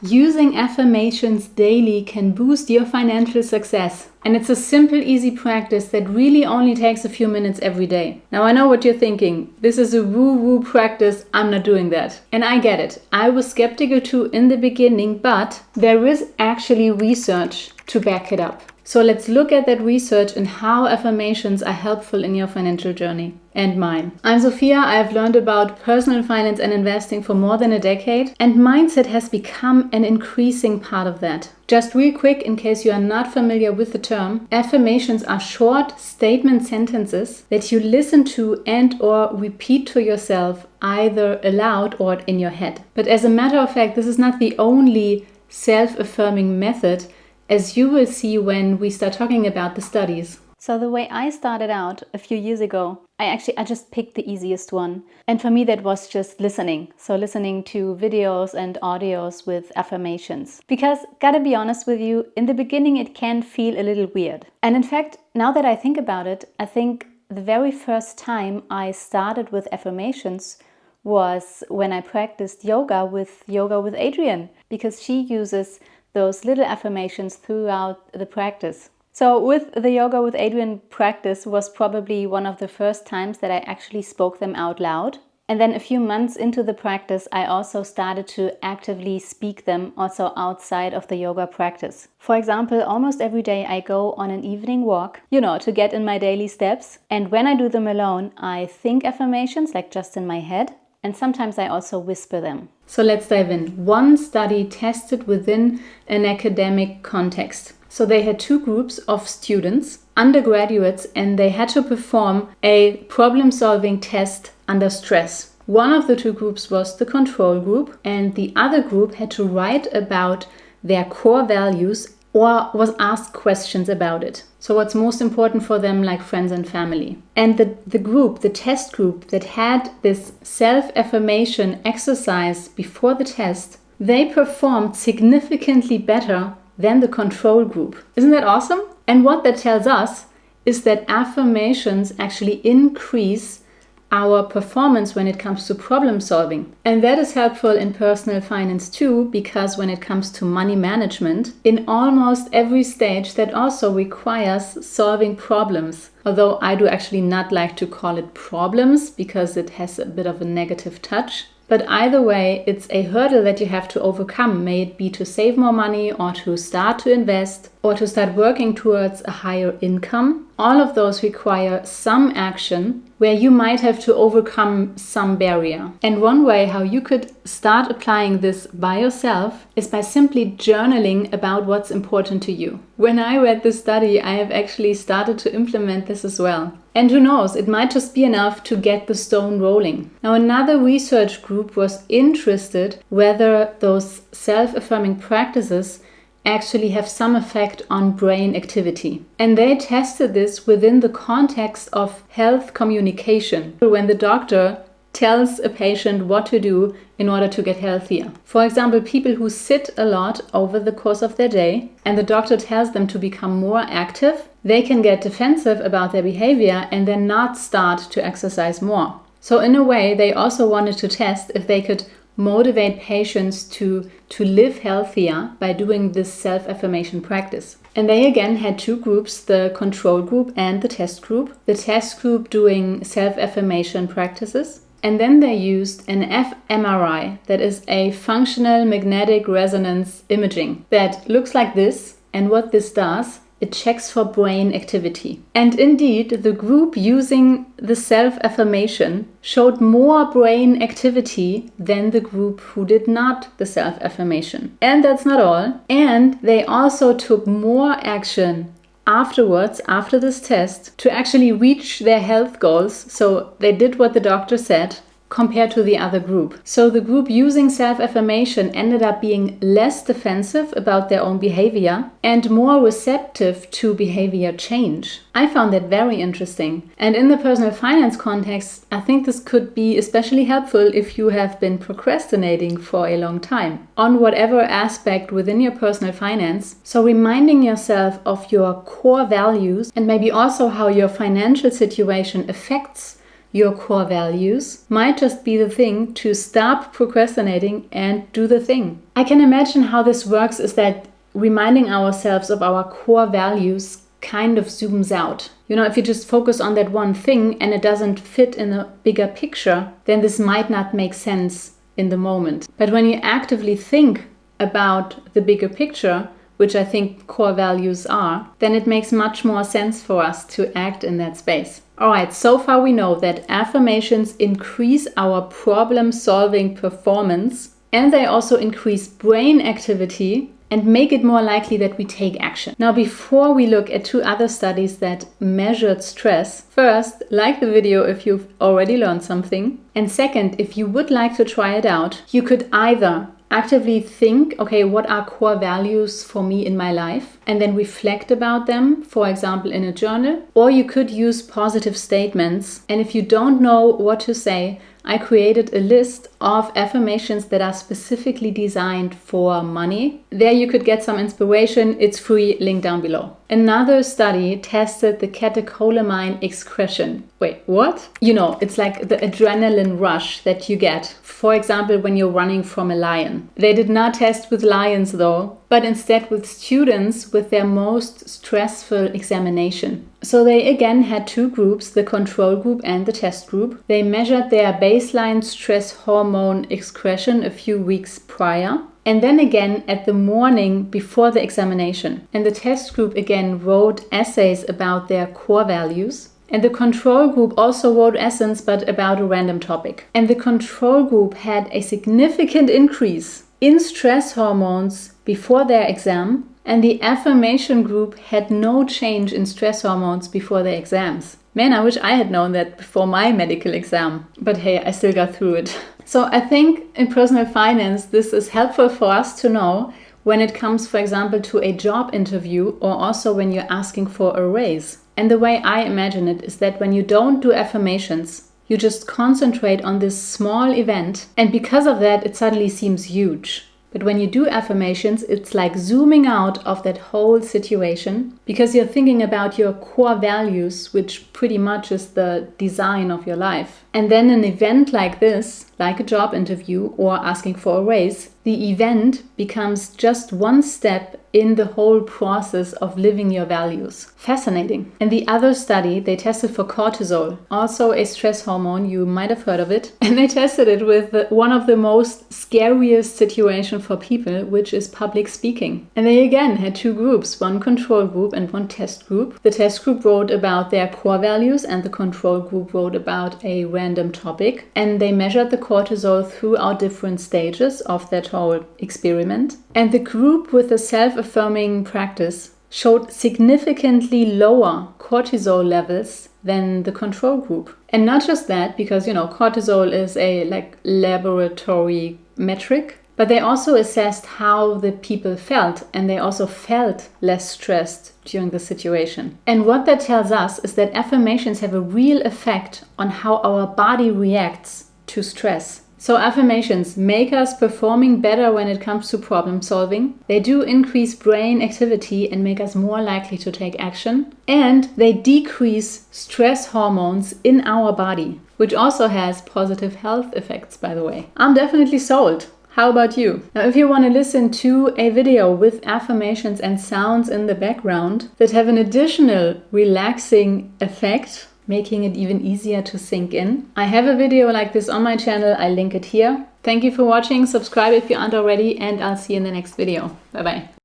Using affirmations daily can boost your financial success. And it's a simple, easy practice that really only takes a few minutes every day. Now I know what you're thinking. This is a woo-woo practice. I'm not doing that. And I get it. I was skeptical too in the beginning, but there is actually research to back it up. So let's look at that research and how affirmations are helpful in your financial journey and mine. I'm Sophia. I've learned about personal finance and investing for more than a decade, and mindset has become an increasing part of that. Just real quick, in case you are not familiar with the term, affirmations are short statement sentences that you listen to and or repeat to yourself either aloud or in your head. But as a matter of fact, this is not the only self-affirming method, as you will see when we start talking about the studies. So the way I started out a few years ago, I just picked the easiest one. And for me, that was just listening. So listening to videos and audios with affirmations. Because, gotta be honest with you, in the beginning, it can feel a little weird. And in fact, now that I think about it, I think the very first time I started with affirmations was when I practiced yoga with Adrienne, because she uses those little affirmations throughout the practice. So with the Yoga with Adrienne practice was probably one of the first times that I actually spoke them out loud. And then a few months into the practice, I also started to actively speak them also outside of the yoga practice. For example, almost every day I go on an evening walk, to get in my daily steps. And when I do them alone, I think affirmations, like just in my head. And sometimes I also whisper them. So let's dive in. One study tested within an academic context. So they had two groups of students, undergraduates, and they had to perform a problem-solving test under stress. One of the two groups was the control group, and the other group had to write about their core values or was asked questions about it. So what's most important for them, like friends and family. And the test group that had this self-affirmation exercise before the test, they performed significantly better than the control group. Isn't that awesome? And what that tells us is that affirmations actually increase our performance when it comes to problem solving. And that is helpful in personal finance too, because when it comes to money management, in almost every stage that also requires solving problems. Although I do actually not like to call it problems because it has a bit of a negative touch. But either way, it's a hurdle that you have to overcome, may it be to save more money or to start to invest or to start working towards a higher income. All of those require some action where you might have to overcome some barrier. And one way how you could start applying this by yourself is by simply journaling about what's important to you. When I read this study, I have actually started to implement this as well. And who knows, it might just be enough to get the stone rolling. Now, another research group was interested whether those self-affirming practices actually have some effect on brain activity. And they tested this within the context of health communication, when the doctor tells a patient what to do in order to get healthier. For example, people who sit a lot over the course of their day and the doctor tells them to become more active, they can get defensive about their behavior and then not start to exercise more. So in a way, they also wanted to test if they could motivate patients to live healthier by doing this self-affirmation practice. And they again had two groups, the control group and the test group. The test group doing self-affirmation practices. And then they used an fMRI, that is a functional magnetic resonance imaging, that looks like this. And what this does, it checks for brain activity. And indeed, the group using the self-affirmation showed more brain activity than the group who did not the self-affirmation. And that's not all. And they also took more action afterwards, after this test, to actually reach their health goals. So they did what the doctor said, compared to the other group. So the group using self-affirmation ended up being less defensive about their own behavior and more receptive to behavior change. I found that very interesting. And in the personal finance context, I think this could be especially helpful if you have been procrastinating for a long time on whatever aspect within your personal finance. So reminding yourself of your core values and maybe also how your financial situation affects your core values might just be the thing to stop procrastinating and do the thing. I can imagine how this works is that reminding ourselves of our core values kind of zooms out. If you just focus on that one thing and it doesn't fit in a bigger picture, then this might not make sense in the moment. But when you actively think about the bigger picture, which I think core values are, then it makes much more sense for us to act in that space. Alright, so far we know that affirmations increase our problem-solving performance, and they also increase brain activity and make it more likely that we take action. Now, before we look at 2 other studies that measured stress, first, like the video if you've already learned something, and second, if you would like to try it out, you could either actively think, okay, what are core values for me in my life? And then reflect about them, for example, in a journal. Or you could use positive statements. And if you don't know what to say, I created a list of affirmations that are specifically designed for money. There you could get some inspiration. It's free, link down below. Another study tested the catecholamine excretion. Wait, what? It's like the adrenaline rush that you get, for example, when you're running from a lion. They did not test with lions though, but instead with students with their most stressful examination. So they again had 2 groups, the control group and the test group. They measured their baseline stress hormone excretion a few weeks prior, and then again at the morning before the examination. And the test group again wrote essays about their core values. And the control group also wrote essays but about a random topic. And the control group had a significant increase in stress hormones before their exam, and the affirmation group had no change in stress hormones before their exams. Man, I wish I had known that before my medical exam. But hey, I still got through it. So I think in personal finance, this is helpful for us to know when it comes, for example, to a job interview or also when you're asking for a raise. And the way I imagine it is that when you don't do affirmations, you just concentrate on this small event, and because of that, it suddenly seems huge. But when you do affirmations, it's like zooming out of that whole situation because you're thinking about your core values, which pretty much is the design of your life. And then an event like this, like a job interview or asking for a raise, the event becomes just one step in the whole process of living your values. Fascinating. In the other study, they tested for cortisol, also a stress hormone, you might have heard of it. And they tested it with one of the most scariest situations for people, which is public speaking. And they again had 2 groups, one control group and one test group. The test group wrote about their core values and the control group wrote about a random topic. And they measured the cortisol throughout different stages of that whole experiment. And the group with the self-affirming practice showed significantly lower cortisol levels than the control group. And not just that, because cortisol is a laboratory metric, but they also assessed how the people felt, and they also felt less stressed during the situation. And what that tells us is that affirmations have a real effect on how our body reacts to stress. So affirmations make us performing better when it comes to problem solving. They do increase brain activity and make us more likely to take action. And they decrease stress hormones in our body, which also has positive health effects, by the way. I'm definitely sold. How about you? Now, if you want to listen to a video with affirmations and sounds in the background that have an additional relaxing effect, making it even easier to sink in, I have a video like this on my channel. I link it here. Thank you for watching. Subscribe if you aren't already, and I'll see you in the next video. Bye bye.